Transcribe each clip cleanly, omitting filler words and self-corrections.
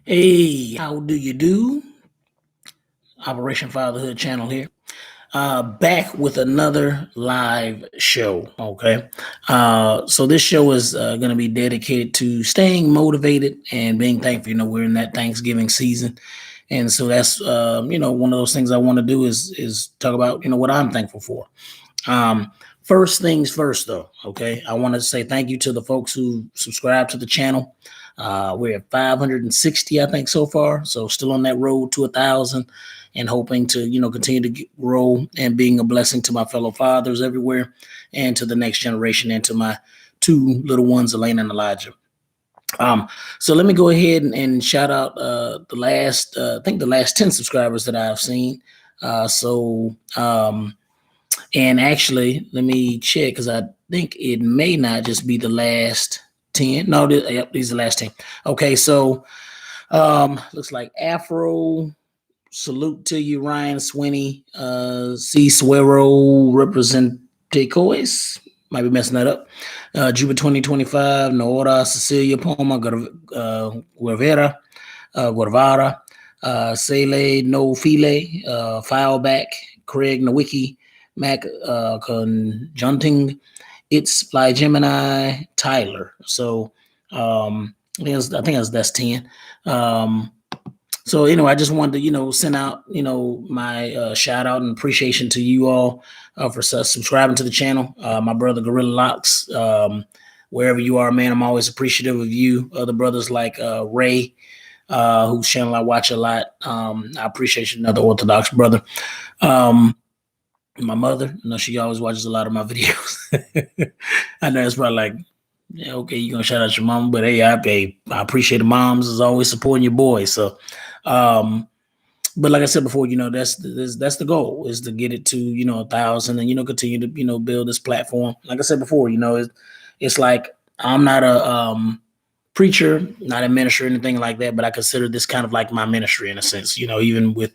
Hey, how do you do? Operation Fatherhood channel here. Back with another live show. Okay. So this show is going to be dedicated to staying motivated and being thankful. We're in that Thanksgiving season. And so that's, one of those things I want to do is talk about, what I'm thankful for. First things first, though. Okay. I want to say thank you to the folks who subscribe to the channel. We're at 560, I think, so far. So still on that road to 1,000 and hoping to, continue to grow and being a blessing to my fellow fathers everywhere and to the next generation and to my two little ones, Elena and Elijah. So let me go ahead and shout out the last, I think the last 10 subscribers that I've seen. And actually, let me check because I think it may not just be the last 10. No, these are the last 10. Okay, so looks like Afro. Salute to you, Ryan Swinney. C. Suero Representacois. Might be messing that up. Juba 2025. Nora Cecilia Poma Guevara. Sele No File. Fileback. Craig Nowicki. Mac Conjunting. It's Fly Gemini. Tyler. So I think that's 10. So anyway, I just wanted to, send out, my shout out and appreciation to you all for subscribing to the channel. My brother Gorilla Locks, wherever you are, man, I'm always appreciative of you. Other brothers like Ray, whose channel I watch a lot. I appreciate you, another Orthodox brother. My mother, she always watches a lot of my videos. I know it's probably like, yeah, okay, you're gonna shout out your mom, but hey, I appreciate the moms as always supporting your boys. So, but like I said before, that's the goal is to get it to 1,000 and continue to build this platform. Like I said before, it's like I'm not a preacher, not a minister or anything like that, but I consider this kind of like my ministry in a sense. Even with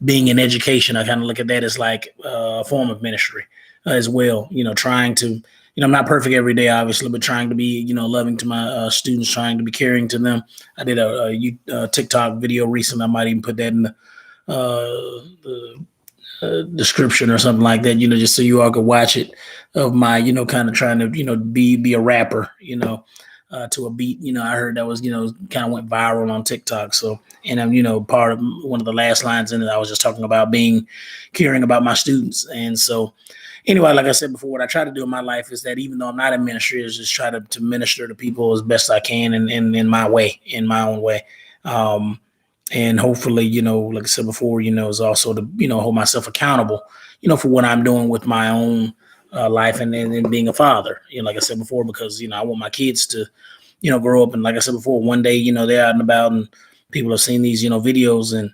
being in education, I kind of look at that as like a form of ministry as well. Trying to I'm not perfect every day, obviously, but trying to be, loving to my students, trying to be caring to them. I did a TikTok video recently. I might even put that in the description or something like that, just so you all could watch it of my, kind of trying to, be a rapper, to a beat. I heard that was, kind of went viral on TikTok. So, and I'm, part of one of the last lines in it, I was just talking about caring about my students. And so, anyway, like I said before, what I try to do in my life is that even though I'm not in ministry, is just try to minister to people as best I can in my way, in my own way. And hopefully, like I said before, is also to, hold myself accountable, for what I'm doing with my own life and being a father, like I said before, because, I want my kids to, grow up. And like I said before, one day, they're out and about and people have seen these, videos and,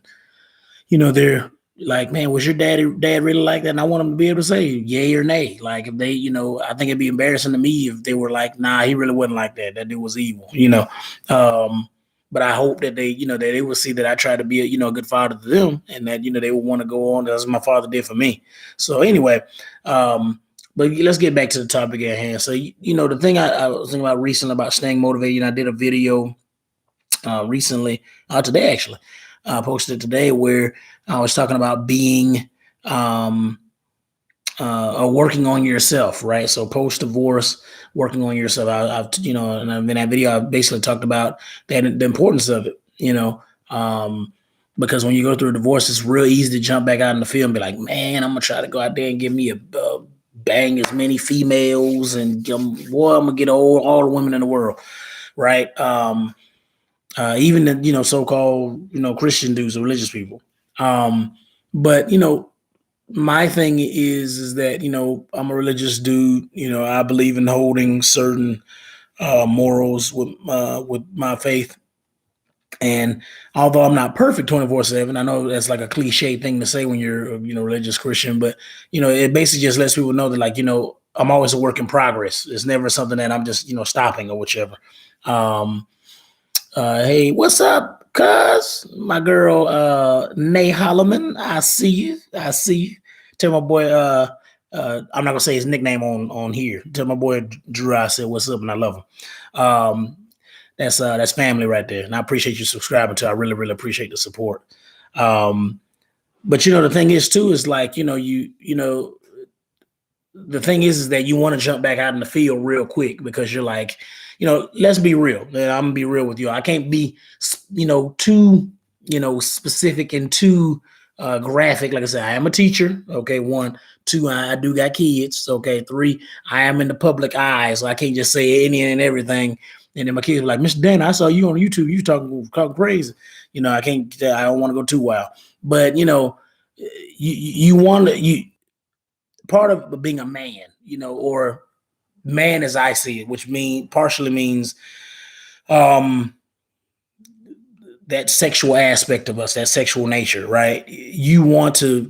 they're like, man, was your dad really like that? And I want them to be able to say yay or nay. Like if they, I think it'd be embarrassing to me if they were like, nah, he really wasn't like that. That dude was evil, but I hope that they, that they will see that I try to be a good father to them and that, they will want to go on as my father did for me. So anyway, but let's get back to the topic at hand. So, the thing I was thinking about recently about staying motivated, I did a video recently, today actually, posted today where I was talking about being working on yourself, right? So post-divorce, working on yourself. I've and in that video, I basically talked about the importance of it, because when you go through a divorce, it's real easy to jump back out in the field and be like, man, I'm gonna try to go out there and give me a bang as many females and boy, I'm gonna get all the women in the world, right? Even the so-called Christian dudes or religious people. But my thing is that I'm a religious dude. I believe in holding certain morals with my faith. And although I'm not perfect 24/7, I know that's like a cliche thing to say when you're a religious Christian, but it basically just lets people know that like I'm always a work in progress. It's never something that I'm just stopping or whichever. Hey, what's up, cuz? My girl, Nay Holloman. I see you. Tell my boy, I'm not gonna say his nickname on here. Tell my boy Drew I said what's up and I love him. that's family right there. And I appreciate you subscribing to. I really, really appreciate the support. Um, but the thing is too is like, the thing is that you want to jump back out in the field real quick because you're like, let's be real. I'm gonna be real with you. I can't be, too, specific and too graphic. Like I said, I am a teacher. Okay, one, two, I do got kids. Okay, three, I am in the public eye, so I can't just say any and everything. And then my kids are like, Mr. Dan, I saw you on YouTube. You talking crazy. I can't. I don't want to go too wild. But you want to part of being a man, or man as I see it, which partially means that sexual aspect of us, that sexual nature, right? You want to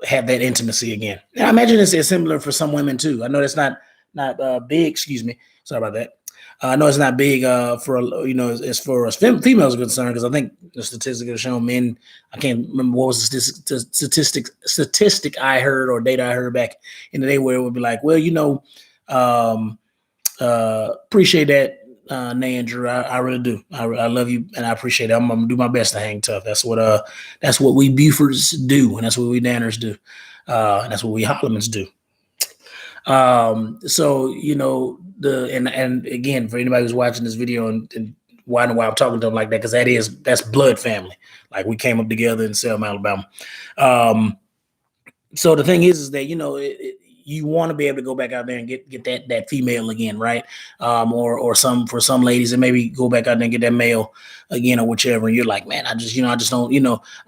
have that intimacy again. And I imagine it's similar for some women too. I know that's not big. Excuse me. Sorry about that. I know it's not big for as far as females are concerned, because I think the statistics have shown men. I can't remember what was the statistic I heard or data I heard back in the day where it would be like, well, appreciate that, Nay and Drew. I really do. I love you and I appreciate it. I'm gonna do my best to hang tough. That's what we Bufords do, and that's what we Danners do, and that's what we Hollimans do. So and again, for anybody who's watching this video and wondering why I'm talking to them like that, because that's blood family. Like, we came up together in Selma, Alabama. So the thing is that you want to be able to go back out there and get that female again, right? Or for some ladies, and maybe go back out there and get that male again, or whichever. And you're like, man, I just don't, I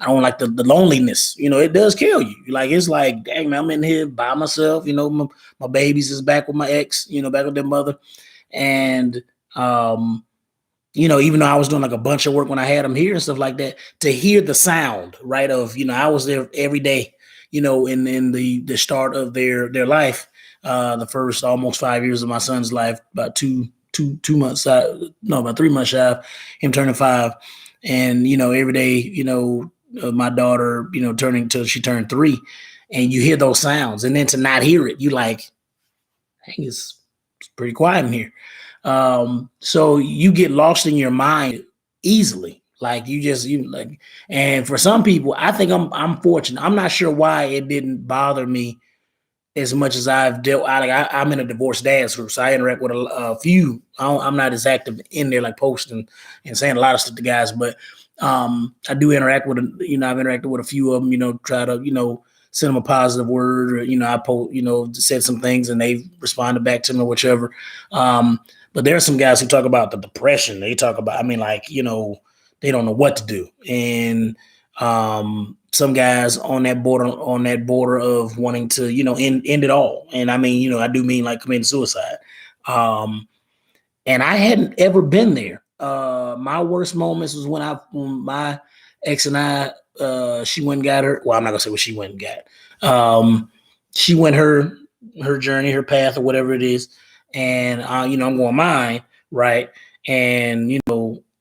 don't like the loneliness. It does kill you. Like, it's like, dang, man, I'm in here by myself. My babies is back with my ex. Back with their mother, and even though I was doing like a bunch of work when I had them here and stuff like that, to hear the sound, right, of I was there every day. In the start of their life, the first almost 5 years of my son's life, about 2 months, about 3 months shy of him turning 5, and every day, my daughter, turning till she turned 3, and you hear those sounds, and then to not hear it, you like, dang, it's pretty quiet in here. So you get lost in your mind easily. Like, and for some people, I think I'm fortunate. I'm not sure why it didn't bother me as much as I've dealt. I'm in a divorced dads group, so I interact with a few. I'm not as active in there, like posting and saying a lot of stuff to guys, but I do interact with. I've interacted with a few of them. Try to send them a positive word, or I post, said some things and they responded back to me or whichever. But there are some guys who talk about the depression. They talk about, they don't know what to do. And some guys on that border of wanting to, end it all. And I do mean like committing suicide. And I hadn't ever been there. My worst moments was when my ex and I, she went and got her. Well, I'm not gonna say what she went and got. She went her journey, her path, or whatever it is. And I'm going mine, right? And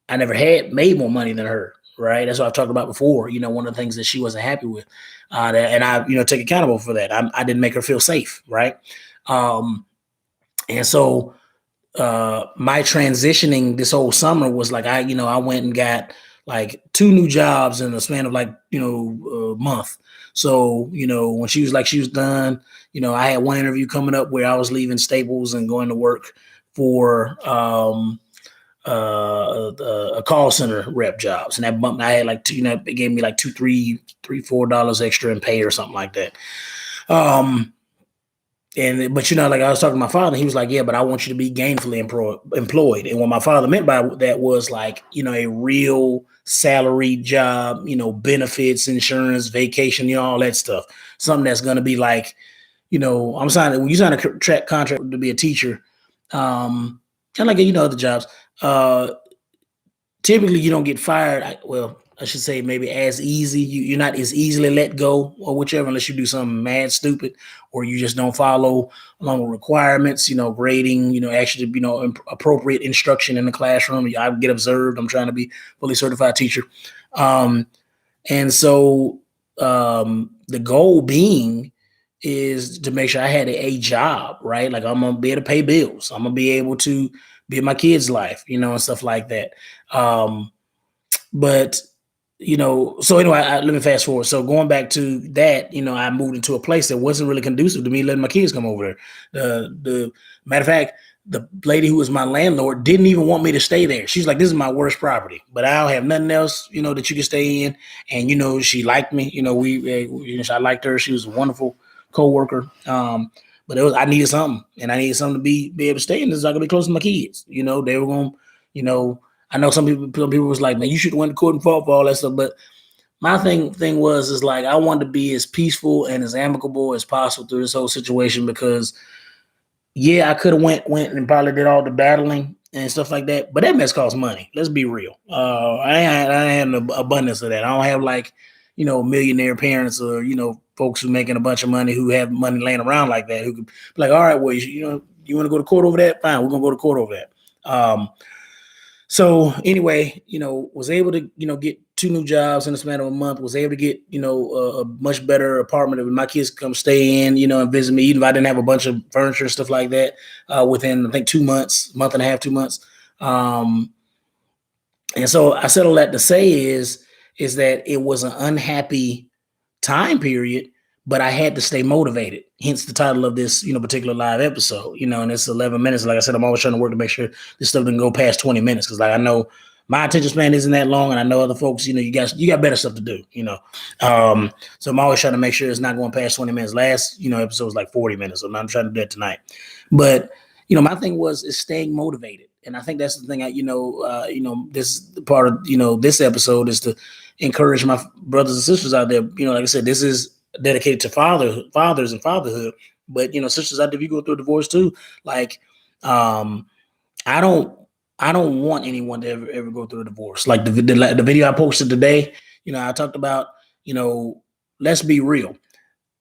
I never had made more money than her, right? That's what I've talked about before. One of the things that she wasn't happy with, and I, take accountable for that. I didn't make her feel safe, right? And so my transitioning this whole summer was like, I went and got like 2 new jobs in the span of like a month. So when she was done, I had one interview coming up where I was leaving Staples and going to work for a call center rep jobs, and that bumped. I had like it gave me like $3-4 extra in pay or something like that. But like I was talking to my father, he was like, yeah, but I want you to be gainfully employed. And what my father meant by that was like, a real salaried job, benefits, insurance, vacation, all that stuff. Something that's going to be like, when you sign a contract to be a teacher, kind of like, other jobs, typically you don't get fired. I should say maybe as easy. You're not as easily let go or whichever, unless you do something mad stupid or you just don't follow along with requirements, grading, actually, appropriate instruction in the classroom. I get observed. I'm trying to be fully certified teacher. And so the goal being is to make sure I had a job, right? Like, I'm going to be able to pay bills. I'm going to be able to be in my kids' life, and stuff like that. But so anyway, let me fast forward. So going back to that, I moved into a place that wasn't really conducive to me letting my kids come over there. The matter of fact, the lady who was my landlord didn't even want me to stay there. She's like, "This is my worst property, but I don't have nothing else, that you can stay in." And she liked me. I liked her. She was a wonderful coworker. But I needed something, and I needed something to be able to stay in. This is not gonna be close to my kids. They were gonna, I know some people was like, "Man, you should have went to court and fought for all that stuff." But my thing is like, I wanted to be as peaceful and as amicable as possible through this whole situation, because I could have went and probably did all the battling and stuff like that, but that mess costs money. Let's be real. I ain't an abundance of that. I don't have like, millionaire parents or, folks who making a bunch of money, who have money laying around like that, who could be like, all right, well, you want to go to court over that? Fine, we're going to go to court over that. So anyway, was able to, get 2 new jobs in the span of a month, was able to get, a much better apartment that my kids could come stay in, and visit me, even if I didn't have a bunch of furniture and stuff like that, within, I think, 2 months, month and a half, 2 months. And so I said all that to say is that it was an unhappy time period, but I had to stay motivated. Hence the title of this, particular live episode, and it's 11 minutes. Like I said, I'm always trying to work to make sure this stuff doesn't go past 20 minutes. Cause like, I know my attention span isn't that long, and I know other folks, you got better stuff to do, so I'm always trying to make sure it's not going past 20 minutes. Last, episode was like 40 minutes. So I'm not trying to do that tonight, but my thing is staying motivated. And I think that's the thing this part of, this episode is to encourage my brothers and sisters out there. Like I said, this is dedicated to fathers and fatherhood, but sisters out there, if you go through a divorce too, like, I don't want anyone to ever go through a divorce. Like the video I posted today, I talked about, let's be real.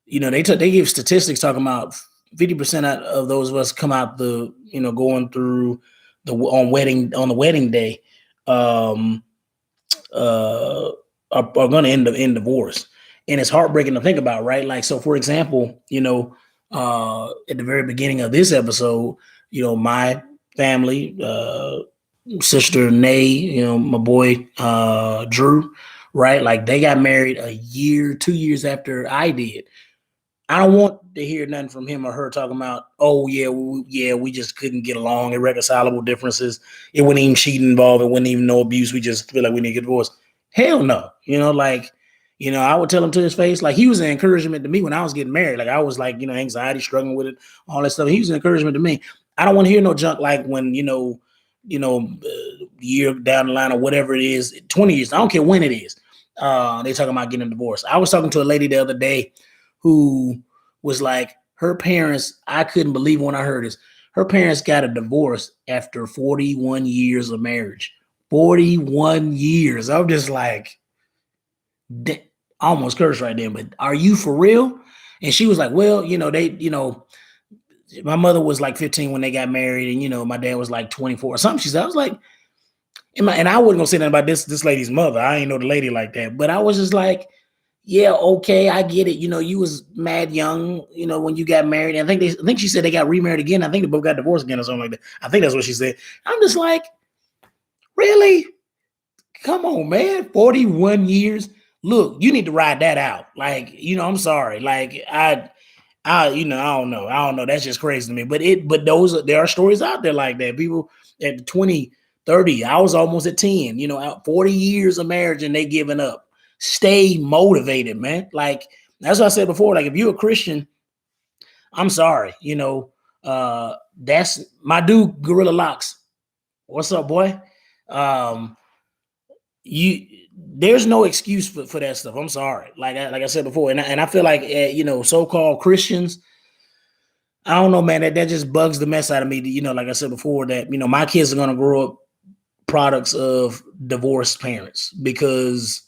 They give statistics talking about 50% of those of us come out going through on the wedding day, are going to end up in divorce. And it's heartbreaking to think about, right? Like, so for example, at the very beginning of this episode, my family, sister Nay, my boy, Drew, right? Like, they got married 2 years after I did. I don't want to hear nothing from him or her talking about, oh we just couldn't get along, irreconcilable differences. It wasn't even cheating involved. It wasn't even no abuse. We just feel like we need to get divorced. Hell no. I would tell him to his face, like, he was an encouragement to me when I was getting married. Like, I was like, anxiety, struggling with it, all that stuff. He was an encouragement to me. I don't want to hear no junk like when, year down the line or whatever it is, 20 years. I don't care when it is. They talking about getting a divorce. I was talking to a lady the other day who was like, her parents, I couldn't believe when I heard this. Her parents got a divorce after 41 years of marriage. 41 years. I'm just like, I almost cursed right there, but are you for real? And she was like, well, my mother was like 15 when they got married, and my dad was like 24 or something. She said, I was like, and I wasn't gonna say nothing about this lady's mother. I ain't know the lady like that, but I was just like, yeah, okay, I get it. You was mad young, when you got married. And I think she said they got remarried again. I think they both got divorced again or something like that. I think that's what she said. I'm just like, really? Come on, man. 41 years. Look, you need to ride that out. Like, I'm sorry. Like, I don't know. That's just crazy to me. But there are stories out there like that. People at 20, 30, I was almost at 10, 40 years of marriage and they giving up. Stay motivated, man. Like, that's what I said before. Like, if you're a Christian, I'm sorry, that's my dude, Gorilla Locks. What's up, boy? There's no excuse for that stuff. I'm sorry. Like I said before, and I feel like so-called Christians, I don't know, man. That just bugs the mess out of me. Like I said before, that my kids are gonna grow up products of divorced parents because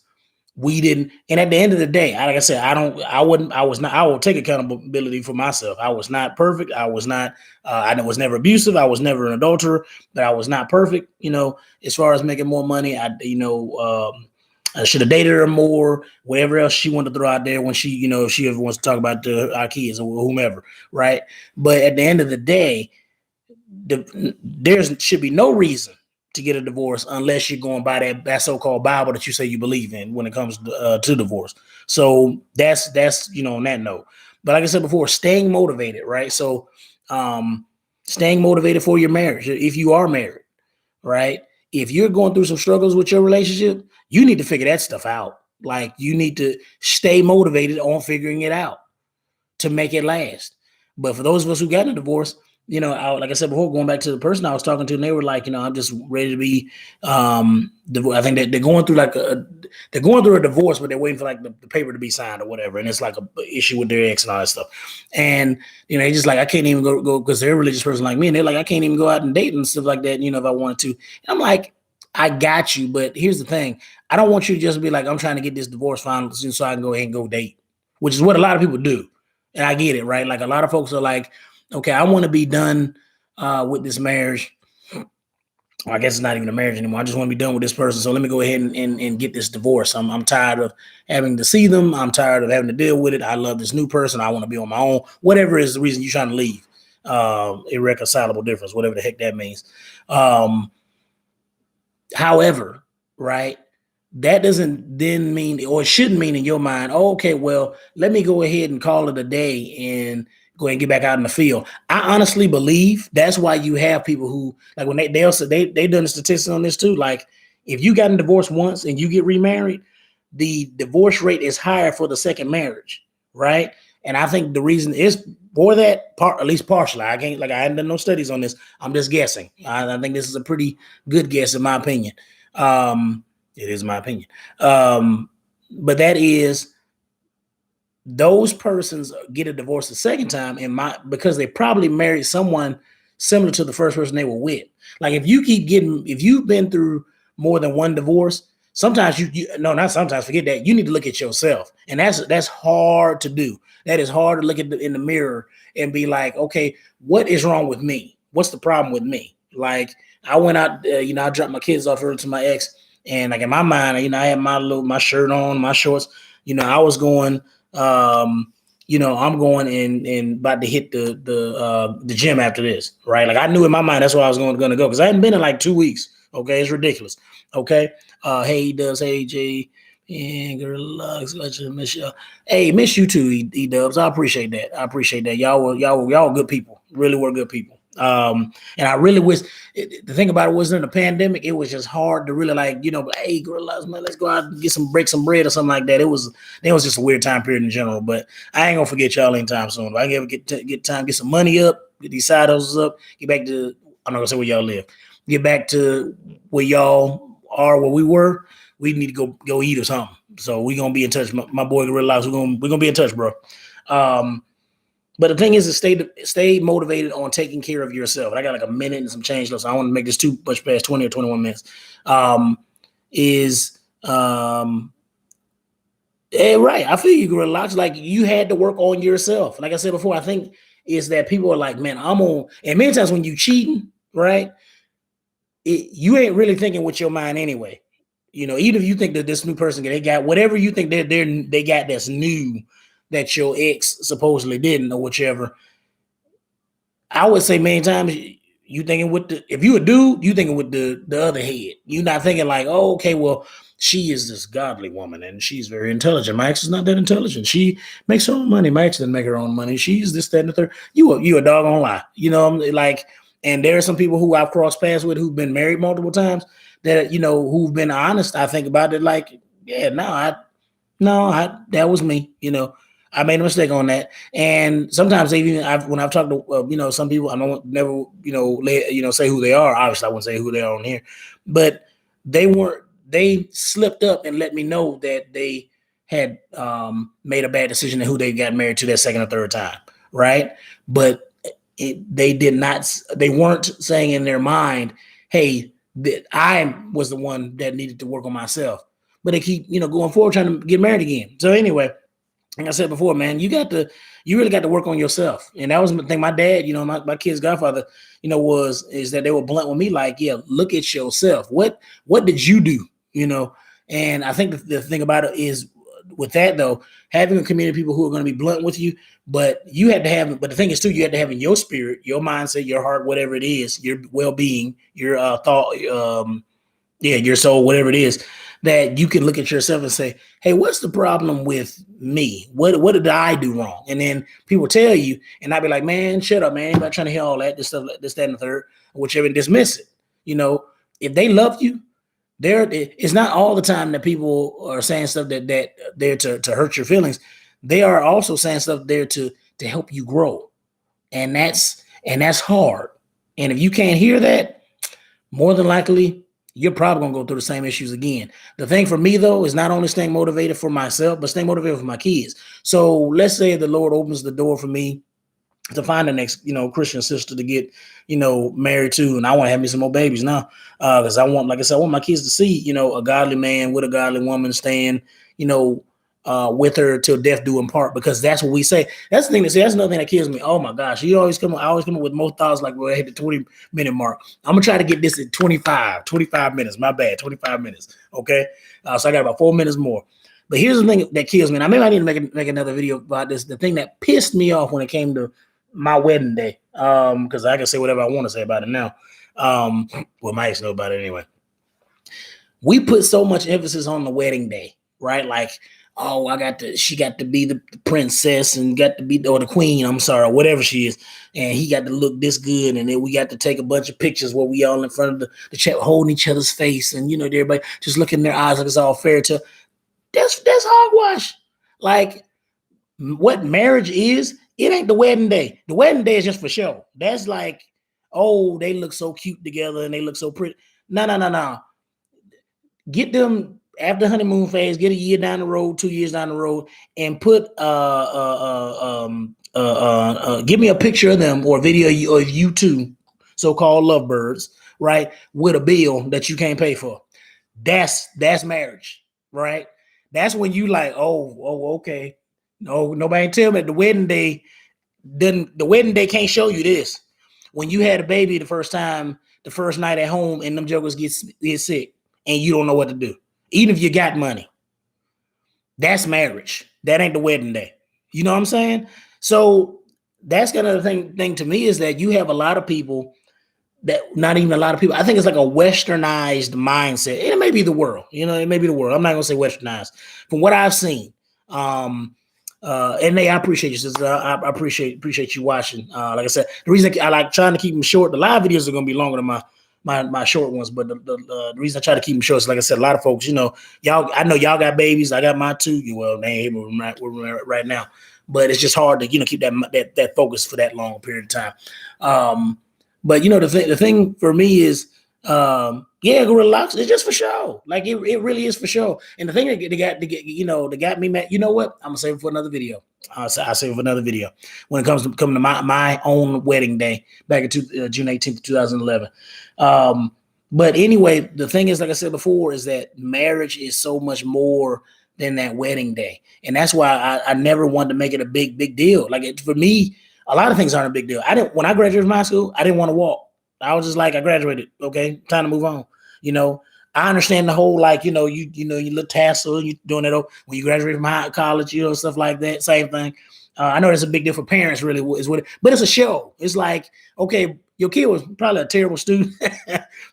we didn't. And at the end of the day, like I said, I will take accountability for myself. I was not perfect. I was not. I was never abusive. I was never an adulterer, but I was not perfect. As far as making more money, I should have dated her more, whatever else she wanted to throw out there when she, if she ever wants to talk about our kids or whomever, right? But at the end of the day, there should be no reason to get a divorce unless you're going by that so-called Bible that you say you believe in when it comes to divorce. So that's on that note. But like I said before, staying motivated, right? So staying motivated for your marriage, if you are married, right? If you're going through some struggles with your relationship, you need to figure that stuff out. Like you need to stay motivated on figuring it out to make it last. But for those of us who got a divorce, like I said before, going back to the person I was talking to, and they were like, I'm just ready to be. I think that they're going through they're going through a divorce, but they're waiting for like the paper to be signed or whatever, and it's like a issue with their ex and all that stuff. And they just like, I can't even go because they're a religious person like me, and they're like, I can't even go out and date and stuff like that. If I wanted to, and I'm like, I got you, but here's the thing: I don't want you to just be like, I'm trying to get this divorce final so I can go ahead and go date, which is what a lot of people do. And I get it, right? Like a lot of folks are like, okay, I want to be done with this marriage. Well, I guess it's not even a marriage anymore. I just want to be done with this person. So let me go ahead and get this divorce. I'm tired of having to see them. I'm tired of having to deal with it. I love this new person. I want to be on my own. Whatever is the reason you're trying to leave. Irreconcilable difference, whatever the heck that means. However, right, that doesn't then mean, or it shouldn't mean in your mind, oh, okay, well, let me go ahead and call it a day and go ahead and get back out in the field. I honestly believe that's why you have people who, like when they done the statistics on this too. Like if you got a divorce once and you get remarried, the divorce rate is higher for the second marriage, right? And I think the reason is for that part, at least partially. I haven't done no studies on this. I'm just guessing. I think this is a pretty good guess in my opinion. It is my opinion. But that is, those persons get a divorce the second time because they probably married someone similar to the first person they were with. Like if you've been through more than one divorce, sometimes forget that. You need to look at yourself. And that's hard to do. That is hard to look in the mirror and be like, okay, what is wrong with me? What's the problem with me? Like I went out, I dropped my kids off early to my ex. And like in my mind, I had my shirt on, my shorts, I was going, I'm going and about to hit the gym after this, right? Like I knew in my mind, that's where I was going to go. Cause I hadn't been in like 2 weeks. Okay. It's ridiculous. Okay. Hey, Jay, and girl, miss you. Hey, miss you too, E-Dubs. I appreciate that. Y'all were good people. Really were good people. And I really wish the thing about it was in the pandemic, it was just hard to really hey, girl, let's go out and break some bread or something like that. It was just a weird time period in general, but I ain't gonna forget y'all anytime soon. If I can ever get time, get some money up, get these side hustles up, get back to, I'm not gonna say where y'all live, get back to where y'all are, where we were, we need to go eat or something. So we gonna be in touch. My boy Gorilla Lives, we're gonna be in touch, bro. But the thing is to stay motivated on taking care of yourself. And I got like a minute and some change left, so I want to make this too much past 20 or 21 minutes. Right. I feel you, Gorilla Lodge. Like you had to work on yourself. Like I said before, I think is that people are like, man, and many times when you cheating, right, you ain't really thinking with your mind anyway. Even if you think that this new person, they got whatever you think they got that's new, that your ex supposedly didn't or whichever. I would say many times you thinking if you a dude, you thinking with the other head. You're not thinking like, oh, okay, well, she is this godly woman and she's very intelligent. My ex is not that intelligent. She makes her own money. My ex didn't make her own money. She's this, that, and the third. You a doggone lie. And there are some people who I've crossed paths with who've been married multiple times that, who've been honest, I think about it like, yeah, that was me, I made a mistake on that. And sometimes when I've talked to, some people, I don't never, say who they are. Obviously I wouldn't say who they are on here, but they slipped up and let me know that they had made a bad decision and who they got married to that second or third time. Right. But they weren't saying in their mind, hey, that I was the one that needed to work on myself, but they keep, going forward, trying to get married again. So anyway, like I said before, man, you really got to work on yourself. And that was the thing. My dad, my kid's godfather, is that they were blunt with me. Like, yeah, look at yourself. What did you do? And I think the thing about it is with that though, having a community of people who are going to be blunt with you, but you had to have. But the thing is too, you had to have in your spirit, your mindset, your heart, whatever it is, your well-being, your thought, your soul, whatever it is, that you can look at yourself and say, hey, what's the problem with me? What did I do wrong? And then people tell you, and I'd be like, man, shut up, man. Anybody trying to hear all that, this stuff, this, that, and the third, whichever, and dismiss it. If they love you, it's not all the time that people are saying stuff that they're to hurt your feelings. They are also saying stuff there to help you grow. And that's hard. And if you can't hear that, more than likely, you're probably going to go through the same issues again. The thing for me, though, is not only staying motivated for myself, but staying motivated for my kids. So let's say the Lord opens the door for me to find the next, Christian sister to get, married to. And I want to have me some more babies now. Because I want, like I said, I want my kids to see, a godly man with a godly woman staying, with her till death do them part, because that's what we say. That's the thing to say. That's another thing that kills me. Oh my gosh. I always come up with more thoughts like, well, I hit the 20-minute mark. I'm going to try to get this at 25 minutes. My bad. 25 minutes. Okay. So I got about 4 minutes more. But here's the thing that kills me. Now, maybe I need to make another video about this. The thing that pissed me off when it came to my wedding day, because I can say whatever I want to say about it now. Well, my ex know about it anyway. We put so much emphasis on the wedding day, right? Like, oh, she got to be the princess and got to be, or the queen, I'm sorry, or whatever she is. And he got to look this good. And then we got to take a bunch of pictures where we all in front of the chat, holding each other's face. And, everybody just looking in their eyes like it's all fairy tale. That's hogwash. Like, what marriage is, it ain't the wedding day. The wedding day is just for show. That's like, oh, they look so cute together and they look so pretty. No. Get them after honeymoon phase, get a year down the road, 2 years down the road, and put give me a picture of them or a video of you two, so-called lovebirds, right, with a bill that you can't pay for. That's marriage, right? That's when you like, oh, okay. No, nobody tell me the wedding day can't show you this. When you had a baby the first time, the first night at home, and them jokers get sick, and you don't know what to do, even if you got money. That's marriage. That ain't the wedding day. You know what I'm saying? So that's kind of the thing to me, is that you have a lot of people that, not even a lot of people, I think it's like a westernized mindset. It may be the world, it may be the world. I'm not going to say westernized. From what I've seen, and I appreciate you, sister. I appreciate you watching. Like I said, the reason I like trying to keep them short, the live videos are going to be longer than my short ones, but the reason I try to keep them short is, like I said, a lot of folks, y'all, I know y'all got babies. I got mine too. Well, they ain't right now, but it's just hard to, keep that focus for that long period of time. But the thing for me is, go relax. It's just for show. Like it really is for show. And the thing that got me mad. You know what? I'm gonna save it for another video. I'll save it for another video when it comes to my own wedding day back in June 18th, 2011. But anyway, the thing is, like I said before, is that marriage is so much more than that wedding day, and that's why I never wanted to make it a big deal. Like for me, a lot of things aren't a big deal. When I graduated from high school, I didn't want to walk. I was just like, I graduated. Okay, time to move on. I understand the whole, like, you look tassel, you doing it when you graduate from college, stuff like that. Same thing. I know that's a big deal for parents, really, is what but it's a show. It's like, okay, your kid was probably a terrible student,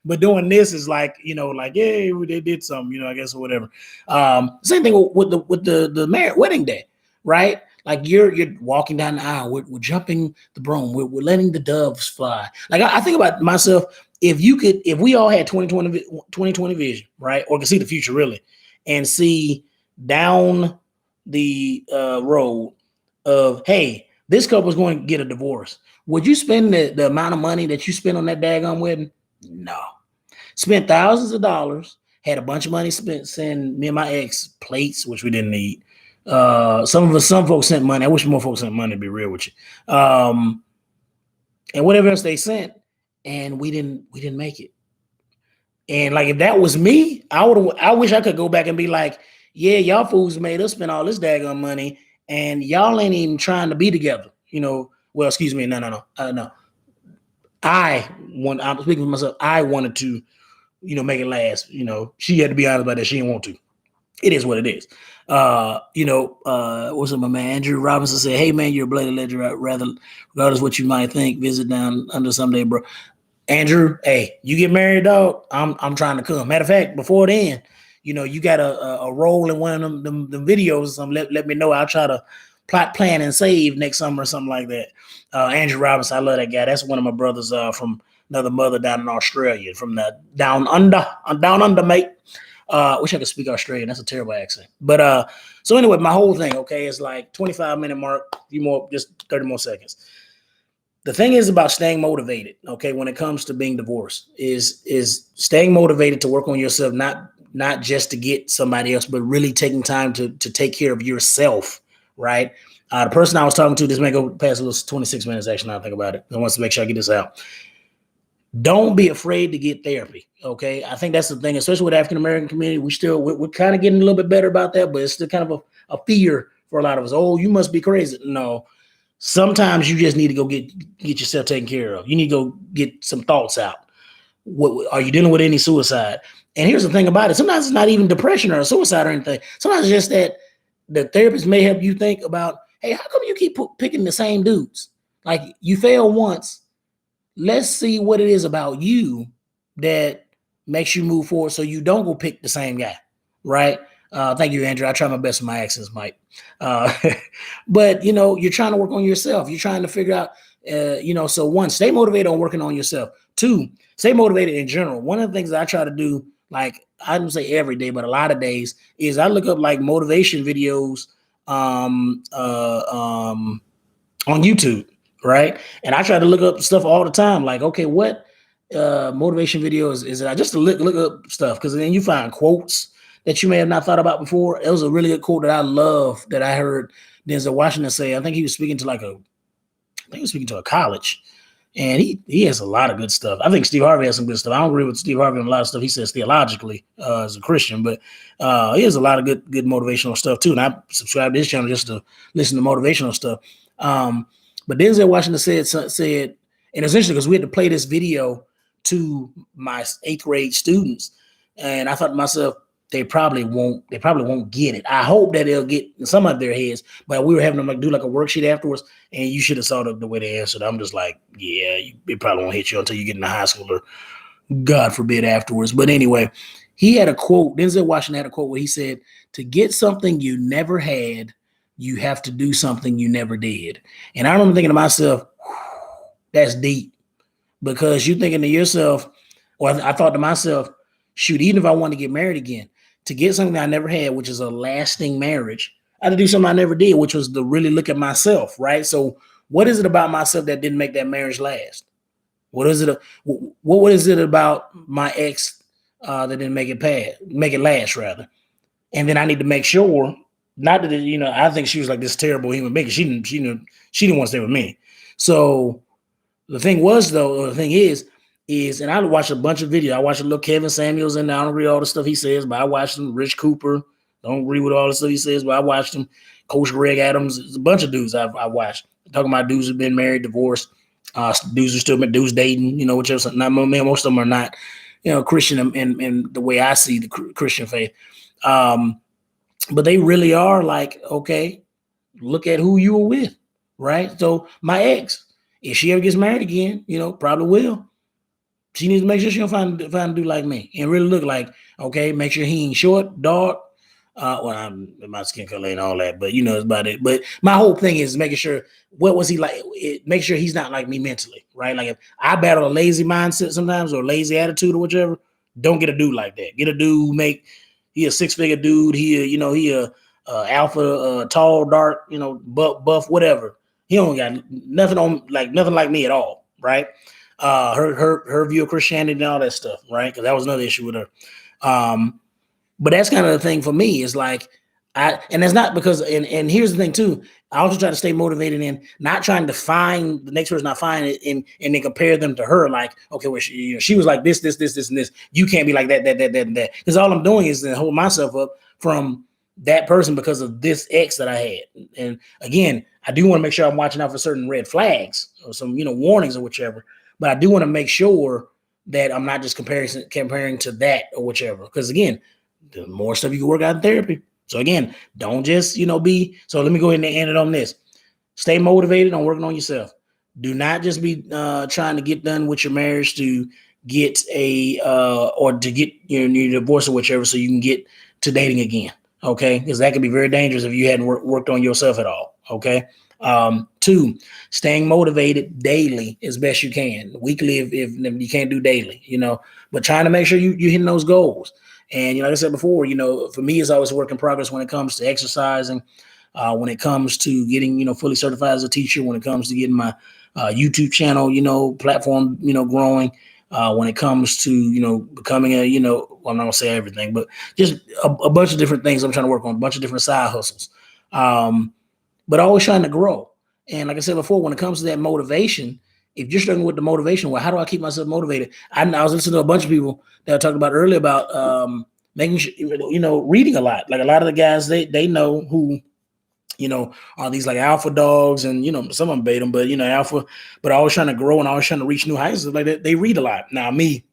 but doing this is like, like, yeah, they did something, I guess, or whatever. Same thing with the marriage wedding day, right? Like you're walking down the aisle, we're jumping the broom, we're letting the doves fly. Like I think about myself, if we all had 2020 vision, right? Or can see the future really, and see down the road of, hey, this couple's going to get a divorce. Would you spend the amount of money that you spent on that daggone wedding? No. Spent thousands of dollars, had a bunch of money spent sending me and my ex plates, which we didn't need. Some folks sent money. I wish more folks sent money, to be real with you. And whatever else they sent, and we didn't make it. And like, if that was me, I wish I could go back and be like, yeah, y'all fools made us spend all this daggone money, and y'all ain't even trying to be together. Well, excuse me, no. I'm speaking for myself. I wanted to, make it last. She had to be honest about that. She didn't want to. It is what it is. What's up, my man? Andrew Robinson said, "Hey, man, you're a bladed legend. Rather, regardless of what you might think, visit down under someday, bro." Andrew, hey, you get married, dog. I'm trying to come. Matter of fact, before then, you got a role in one of them videos or something. Let me know. I'll try to plot, plan, and save next summer or something like that. Andrew Robinson, I love that guy. That's one of my brothers from another mother down in Australia, from the down under, mate. Wish I could speak Australian. That's a terrible accent. But so anyway, my whole thing, okay, is like 25-minute mark, just 30 more seconds. The thing is about staying motivated, okay, when it comes to being divorced, is staying motivated to work on yourself, not just to get somebody else, but really taking time to take care of yourself, right? The person I was talking to, this may go past a little 26 minutes, actually, now I think about it. I want to make sure I get this out. Don't be afraid to get therapy, okay? I think that's the thing, especially with the African-American community. We're kind of getting a little bit better about that, but it's still kind of a fear for a lot of us. Oh, you must be crazy. No. Sometimes you just need to go get yourself taken care of. You need to go get some thoughts out. What are you dealing with? Any suicide? And here's the thing about it. Sometimes it's not even depression or suicide or anything. Sometimes it's just that the therapist may help you think about, hey, how come you keep picking the same dudes? Like, you failed once. Let's see what it is about you that makes you move forward so you don't go pick the same guy, right? Thank you, Andrew. I try my best with my accents, Mike. But, you're trying to work on yourself. You're trying to figure out, so one, stay motivated on working on yourself. Two, stay motivated in general. One of the things that I try to do, like, I don't say every day, but a lot of days, is I look up like motivation videos on YouTube. Right. And I try to look up stuff all the time. Like, okay, what motivation videos is it? I just to look up stuff, because then you find quotes that you may have not thought about before. It was a really good quote that I love that I heard Denzel Washington say. I think he was speaking to a college, and he has a lot of good stuff. I think Steve Harvey has some good stuff. I don't agree with Steve Harvey on a lot of stuff he says theologically as a Christian, but he has a lot of good motivational stuff too. And I subscribe to his channel just to listen to motivational stuff. But Denzel Washington said, and essentially, because we had to play this video to my 8th grade students, and I thought to myself, they probably won't get it. I hope that they'll get some of their heads, but we were having them do like a worksheet afterwards, and you should have saw the way they answered. I'm just like, yeah, it probably won't hit you until you get into high school, or God forbid afterwards. But anyway, he had a quote. Denzel Washington had a quote where he said, "To get something you never had, you have to do something you never did." And I remember thinking to myself, that's deep, because you're thinking to yourself, or I thought to myself, shoot, even if I want to get married again, to get something I never had, which is a lasting marriage, I had to do something I never did, which was to really look at myself, right? So what is it about myself that didn't make that marriage last? What is it about my ex that didn't make it last, rather? And then I need to make sure, not that, I think she was like this terrible human being. She didn't want to stay with me. So the thing is, and I watched a bunch of videos. I watched a little Kevin Samuels, and I don't agree with all the stuff he says, but I watched him. Rich Cooper, don't agree with all the stuff he says, but I watched him. Coach Greg Adams, there's a bunch of dudes I watched. Talking about dudes who've been married, divorced, dudes who still been dudes dating, whichever. Not most of them are not, Christian in the way I see the Christian faith. But they really are like, okay, look at who you were with, right? So my ex, if she ever gets married again, probably will. She needs to make sure she don't find a dude like me, and really look like, okay, make sure he ain't short, dark. My skin color and all that, but it's about it. But my whole thing is making sure, what was he like? Make sure he's not like me mentally, right? Like, if I battle a lazy mindset sometimes, or lazy attitude or whichever, don't get a dude like that. Get a dude who he a 6-figure dude. He a alpha, tall, dark, buff, whatever. He don't got nothing like me at all, right? Her view of Christianity and all that stuff, right? Because that was another issue with her. But that's kind of the thing for me, is like, and that's not because, and here's the thing too, I also try to stay motivated in not trying to find the next person I find it and then compare them to her. Like, okay, well, she was like this, and this. You can't be like that, and that. Because all I'm doing is to hold myself up from that person because of this ex that I had. And again, I do want to make sure I'm watching out for certain red flags or some, warnings or whichever. But I do want to make sure that I'm not just comparing to that or whichever. Because again, the more stuff you can work out in therapy. So again, don't just, so let me go ahead and end it on this. Stay motivated on working on yourself. Do not just be trying to get done with your marriage to get or to get your divorce or whichever, so you can get to dating again. Okay. Because that can be very dangerous if you hadn't worked on yourself at all. Okay. 2, staying motivated daily as best you can. Weekly, if you can't do daily, but trying to make sure you're hitting those goals. And, like I said before, for me, it's always a work in progress when it comes to exercising, when it comes to getting, fully certified as a teacher, when it comes to getting my YouTube channel, platform, growing, when it comes to, becoming well, I'm not gonna say everything, but just a bunch of different things I'm trying to work on, a bunch of different side hustles, but always trying to grow. And like I said before, when it comes to that motivation, if you're struggling with the motivation, well, how do I keep myself motivated? I was listening to a bunch of people that I talked about earlier about making sure, reading a lot. Like a lot of the guys, they know who, are these like alpha dogs, and some of them bait them, but alpha, but always trying to grow and always trying to reach new heights. Like that, they read a lot. Now me,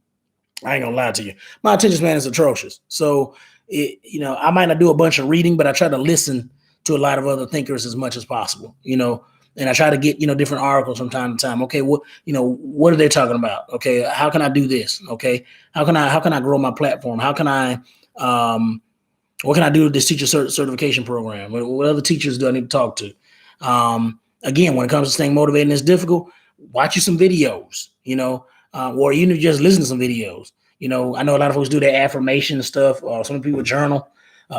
I ain't gonna lie to you, my attention span is atrocious. So I might not do a bunch of reading, but I try to listen to a lot of other thinkers as much as possible. And I try to get different articles from time to time. Okay, what are they talking about? Okay, how can I do this? Okay, how can I grow my platform? How can I what can I do with this teacher certification program? What other teachers do I need to talk to? Again, when it comes to staying motivated and it's difficult, watch you some videos, or even just listen to some videos. I know a lot of folks do their affirmation stuff. Some people journal.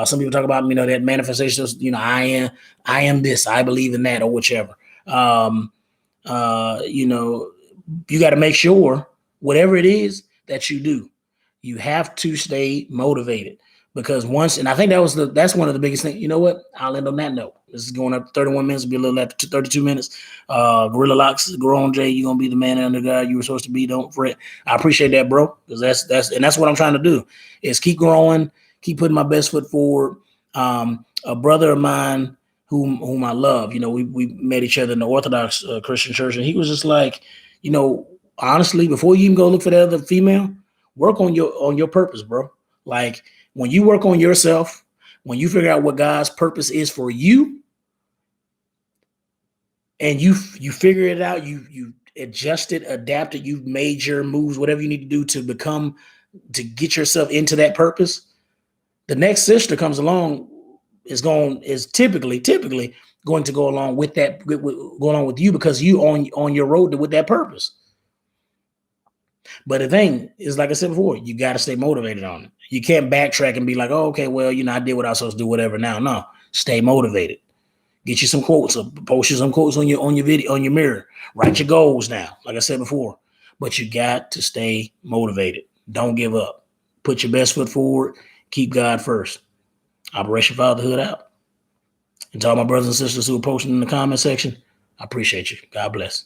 Some people talk about, that manifestation, I am this, I believe in that, or whichever. You got to make sure whatever it is that you do, you have to stay motivated. Because and I think that's one of the biggest things. You know what? I'll end on that note. This is going up 31 minutes, be a little after 32 minutes. Gorilla Locks, grow on Jay. You're gonna be the man and the guy you were supposed to be. Don't fret. I appreciate that, bro. Because that's what I'm trying to do, is keep growing, keep putting my best foot forward. A brother of mine whom I love, we met each other in the Orthodox Christian church, and he was just like, honestly, before you even go look for the other female, work on your purpose, bro. Like, when you work on yourself, when you figure out what God's purpose is for you, and you figure it out, you adjust it, adapt it, you've made your moves, whatever you need to do to get yourself into that purpose, the next sister comes along is typically going to go along with that, going on with you, because you on your road with that purpose. But the thing is, like I said before, you got to stay motivated on it. You can't backtrack and be like, oh, okay, well, I did what I was supposed to do, whatever. Now, no, stay motivated. Get you some quotes, or post you some quotes on your video, on your mirror. Write your goals down, like I said before. But you got to stay motivated. Don't give up. Put your best foot forward. Keep God first. Operation Fatherhood out. And to all my brothers and sisters who are posting in the comment section, I appreciate you. God bless.